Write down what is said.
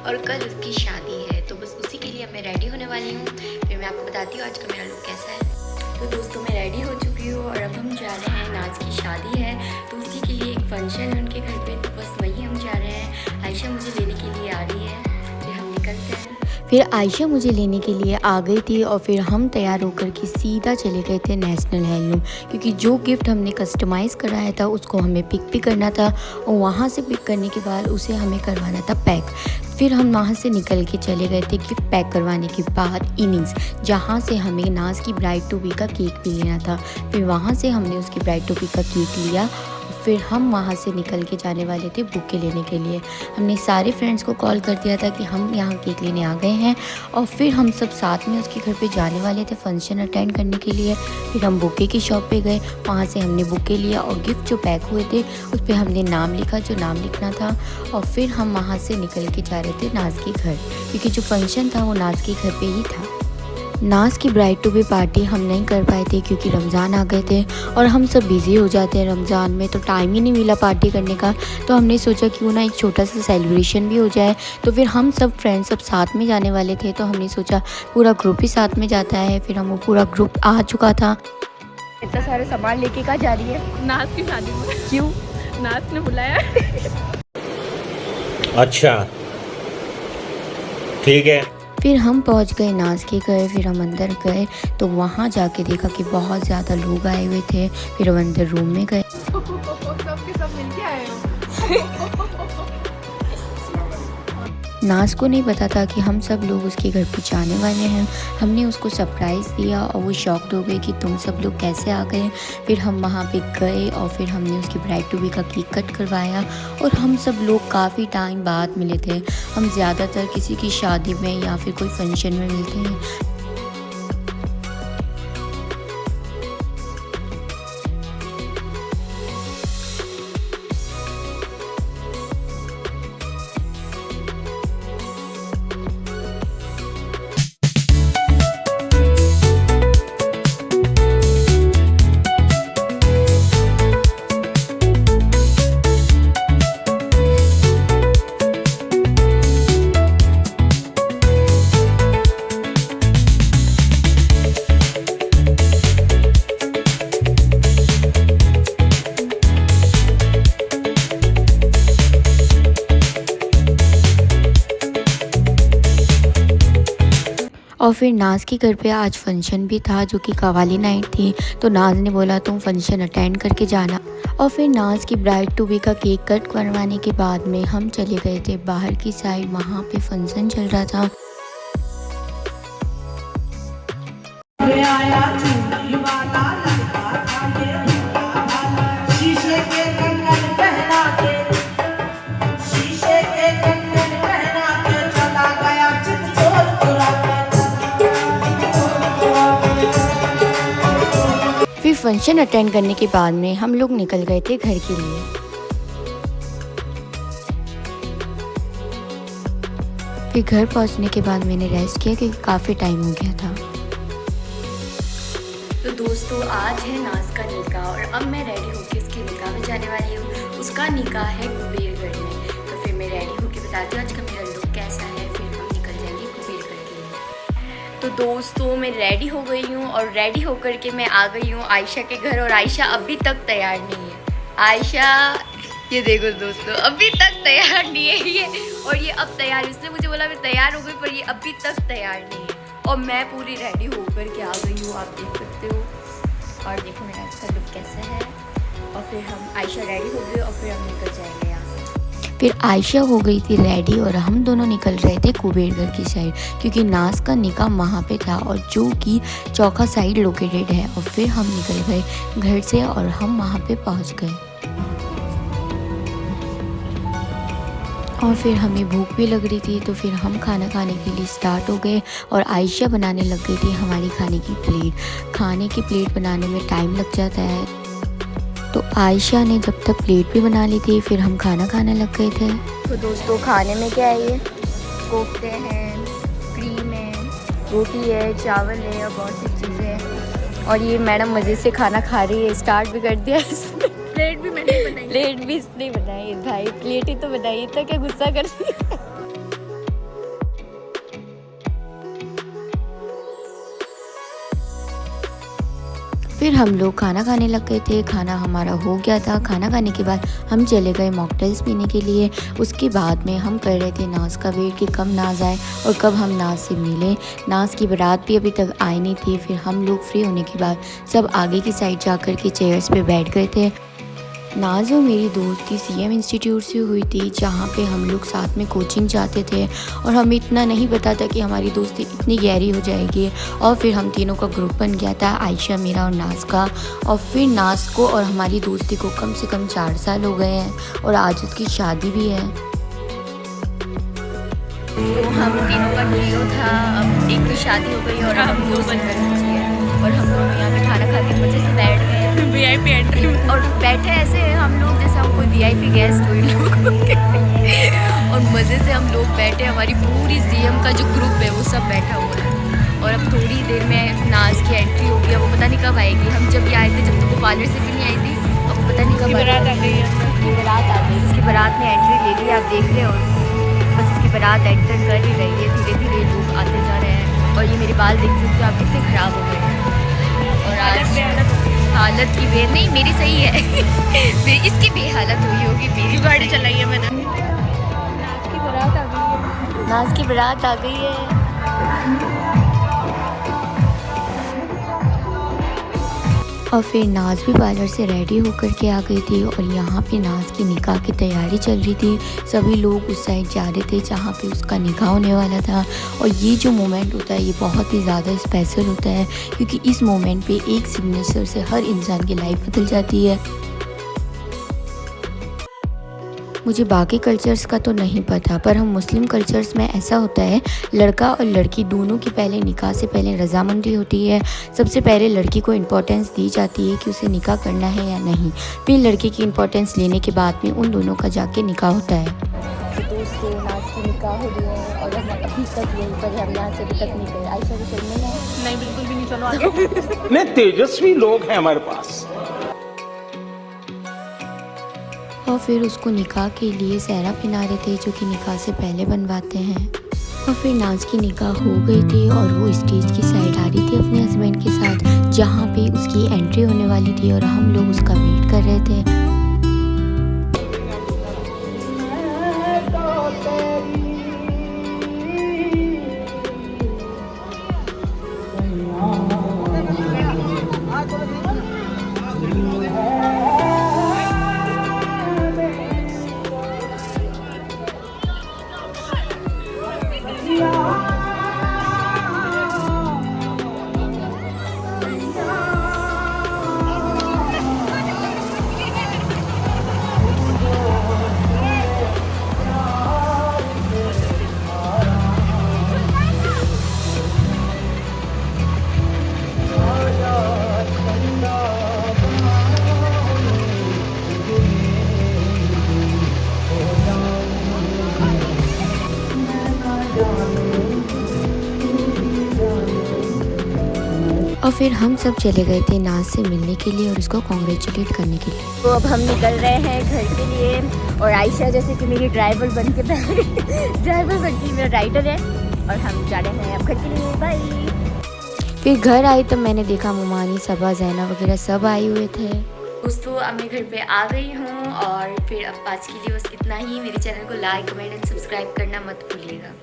और कल उसकी शादी है, तो बस उसी के लिए अब मैं रेडी होने वाली हूँ। फिर मैं आपको बताती हूँ आज का मेरा लुक कैसा है। तो दोस्तों मैं रेडी हो चुकी हूँ और अब हम जा रहे हैं, नाज की शादी है तो उसी के लिए एक फंक्शन है उनके घर पे, तो बस वही हम जा रहे हैं। आयशा मुझे लेने के लिए आ रही है, फिर हम निकलते हैं। फिर आयशा मुझे लेने के लिए आ गई थी और फिर हम तैयार होकर के सीधा चले गए थे नेशनल हैंडलूम, क्योंकि जो गिफ्ट हमने कस्टमाइज़ कराया था उसको हमें पिक भी करना था और वहाँ से पिक करने के बाद उसे हमें करवाना था पैक। फिर हम वहाँ से निकल के चले गए थे गिफ्ट पैक करवाने के बाद इनिंग्स, जहाँ से हमें नाज की ब्राइड टू बी का केक भी लेना था। फिर वहाँ से हमने उसकी ब्राइड टू बी का केक लिया। फिर हम वहाँ से निकल के जाने वाले थे बुके लेने के लिए। हमने सारे फ्रेंड्स को कॉल कर दिया था कि हम यहाँ केक लेने आ गए हैं और फिर हम सब साथ में उसके घर पे जाने वाले थे फंक्शन अटेंड करने के लिए। फिर हम बुके की शॉप पे गए, वहाँ से हमने बुके लिया और गिफ्ट जो पैक हुए थे उस पर हमने नाम लिखा जो नाम लिखना था। और फिर हम वहाँ से निकल के जा रहे थे नाज के घर, क्योंकि जो फंक्शन था वो नाज के घर पर ही था। नाज की ब्राइड टू बी पार्टी हम नहीं कर पाए थे क्योंकि रमज़ान आ गए थे और हम सब बिज़ी हो जाते हैं रमज़ान में, तो टाइम ही नहीं मिला पार्टी करने का। तो हमने सोचा क्यों ना एक छोटा सा सेलिब्रेशन भी हो जाए। तो फिर हम सब फ्रेंड्स सब साथ में जाने वाले थे, तो हमने सोचा पूरा ग्रुप ही साथ में जाता है। फिर हम वो पूरा ग्रुप आ चुका था। इतना सारे सामान लेके कहाँ जा रही है? नाज की शादी में। क्यों? नाज ने बुलाया। अच्छा ठीक है। फिर हम पहुंच गए नाज के घर। फिर हम अंदर गए तो वहाँ जाके देखा कि बहुत ज़्यादा लोग आए हुए थे। फिर हम अंदर रूम में गए। सबके सब मिलके आए हो। नाज को नहीं पता था कि हम सब लोग उसके घर पे जाने वाले हैं। हमने उसको सरप्राइज़ दिया और वो शॉक्ड हो गई कि तुम सब लोग कैसे आ गए। फिर हम वहाँ पे गए और फिर हमने उसकी ब्राइड टू बी का केक कट करवाया और हम सब लोग काफ़ी टाइम बाद मिले थे। हम ज़्यादातर किसी की शादी में या फिर कोई फंक्शन में मिलते हैं। और फिर नाज के घर पे आज फंक्शन भी था जो कि कवाली नाइट थी, तो नाज ने बोला तुम फंक्शन अटेंड करके जाना। और फिर नाज की ब्राइड टू बी का केक कट करवाने के बाद में हम चले गए थे बाहर की साइड, वहाँ पे फंक्शन चल रहा था। फिर फंक्शन अटेंड करने के बाद में हम लोग निकल गए थे घर के लिए। फिर घर पहुंचने के बाद मैंने रेस्ट किया क्योंकि काफ़ी टाइम हो गया था। तो दोस्तों आज है नाज का निकाह और अब मैं रेडी होकर उसके निकाह में जाने वाली हूँ। उसका निकाह है कुबेरगढ़ में, तो फिर मैं रेडी होकर बताती हूँ आज का मेरा लुक कैसा है। फिर हम निकल जाएंगे कुबेरगढ़ के लिए। तो दोस्तों मैं रेडी हो गई हूँ और रेडी होकर के मैं आ गई हूँ आयशा के घर और आयशा अभी तक तैयार नहीं है। आयशा ये देखो दोस्तों अभी तक तैयार नहीं है ये, और ये अब तैयार, इसने मुझे बोला मैं तैयार हो गई पर ये अभी तक तैयार नहीं है और मैं पूरी रेडी होकर के आ गई हूँ, आप देख सकते हो। और देखो मेरा आज का लुक कैसा है। और फिर हम आयशा रेडी हो गई और फिर हम निकल जाएंगे यहाँ से। फिर आयशा हो गई थी रेडी और हम दोनों निकल रहे थे कुबेरगढ़ की साइड, क्योंकि नाज का निकाह वहाँ पे था और जो कि चौका साइड लोकेटेड है। और फिर हम निकल गए घर से और हम वहाँ पे पहुँच गए। और फिर हमें भूख भी लग रही थी, तो फिर हम खाना खाने के लिए स्टार्ट हो गए और आयशा बनाने लग गई थी हमारी खाने की प्लेट। खाने की प्लेट बनाने में टाइम लग जाता है, तो आयशा ने जब तक प्लेट भी बना ली थी फिर हम खाना खाने लग गए थे। तो दोस्तों खाने में क्या है, ये कोफ्ते हैं, क्रीम है, रोटी है, चावल है और बहुत सी चीज़ें हैं। और ये मैडम मज़े से खाना खा रही है, स्टार्ट भी कर दिया इसने। प्लेट भी मैंने बनाई। प्लेट भी इसने बनाई है भाई, प्लेट ही तो बनाई, इतना क्या गुस्सा करती है। फिर हम लोग खाना खाने लग गए थे। खाना हमारा हो गया था। खाना खाने के बाद हम चले गए मॉकटेल्स पीने के लिए। उसके बाद में हम कर रहे थे नाज का वेट कि कब नाज आए और कब हम नाज से मिले। नाज की बारात भी अभी तक आई नहीं थी। फिर हम लोग फ्री होने के बाद सब आगे की साइड जा कर के चेयर्स पे बैठ गए थे। नाज और मेरी दोस्ती CM इंस्टीट्यूट से हुई थी, जहाँ पे हम लोग साथ में कोचिंग जाते थे और हमें इतना नहीं पता था कि हमारी दोस्ती इतनी गहरी हो जाएगी। और फिर हम तीनों का ग्रुप बन गया था, आयशा, मेरा और नाज का। और फिर नाज को और हमारी दोस्ती को कम से कम 4 साल हो गए हैं और आज उसकी शादी भी है। तो हम तीनों का ट्रियो था। अब एक की शादी हो गई और हम दो बन गए और हम दोनों यहाँ पे खाना खा के मज़े से बैठ गए। VIP एंट्री और बैठे ऐसे हैं हम लोग जैसे हम कोई VIP गेस्ट हुए लोग और मज़े से हम लोग बैठे। हमारी पूरी CM का जो ग्रुप है वो सब बैठा हुआ है। और अब थोड़ी देर में नाज की एंट्री होगी। अब वो पता नहीं कब आएगी। हम जब भी आए थे जब तक वो पार्लर से भी नहीं आई थी। अब पता नहीं कब बारात आ गई है। उसकी बारात आ गई। उसकी बारात ने एंट्री ले ली, आप देख रहे हो। बस इसकी बारात एंटर कर ही रही है। धीरे धीरे लोग आते जा रहे हैं। और ये मेरे बाल देख सकते हो आप कितने ख़राब हो गए हैं। और आज हालत की बेर नहीं, मेरी सही है मेरी इसकी बेहालत हुई होगी। मेरी गाड़ी चलाई है मैंने। नाज की बारात आ गई है। नाज की बारात आ गई है। और फिर नाज भी पार्लर से रेडी होकर के आ गई थी और यहाँ पे नाज की निकाह की तैयारी चल रही थी। सभी लोग उस साइड जा रहे थे जहाँ पे उसका निकाह होने वाला था। और ये जो मोमेंट होता है ये बहुत ही ज़्यादा स्पेशल होता है, क्योंकि इस मोमेंट पे एक सिग्नेचर से हर इंसान की लाइफ बदल जाती है। मुझे बाकी कल्चर्स का तो नहीं पता, पर हम मुस्लिम कल्चर्स में ऐसा होता है, लड़का और लड़की दोनों की पहले निकाह से पहले रजामंदी होती है। सबसे पहले लड़की को इम्पोर्टेंस दी जाती है कि उसे निकाह करना है या नहीं। फिर लड़के की इम्पोर्टेंस लेने के बाद में उन दोनों का जाके निकाह होता है। दोस्त से नाज की निकाह हो रही है और हम अभी तक यहीं पर हम यहाँ से अभी तक नहीं गए। आयशा भी चलने है? नहीं, बिल्कुल भी नहीं। चलो आगे। नहीं, तेजस्वी लोग हैं हमारे पास। और फिर उसको निकाह के लिए सहरा पहना रहे थे, जो कि निकाह से पहले बनवाते हैं। और फिर नाज की निकाह हो गई थी और वो स्टेज की साइड आ रही थी अपने हस्बैंड के साथ, जहाँ पे उसकी एंट्री होने वाली थी और हम लोग उसका वेट कर रहे थे। और फिर हम सब चले गए थे नाज से मिलने के लिए और उसको कॉन्ग्रेचुलेट करने के लिए। तो अब हम निकल रहे हैं घर के लिए और आयशा जैसे कि मेरी ड्राइवर बन के ड्राइवर बन के मेरा राइडर है और हम जा रहे हैं अब घर के लिए। बाय। फिर घर आई तब मैंने देखा मुमानी, सबा, जैना वगैरह सब आए हुए थे। दोस्तों अब मैं घर पे आ गई हूँ और फिर अब आज के लिए बस इतना ही। मेरे चैनल को लाइक, कमेंट एंड सब्सक्राइब करना मत भूलिएगा।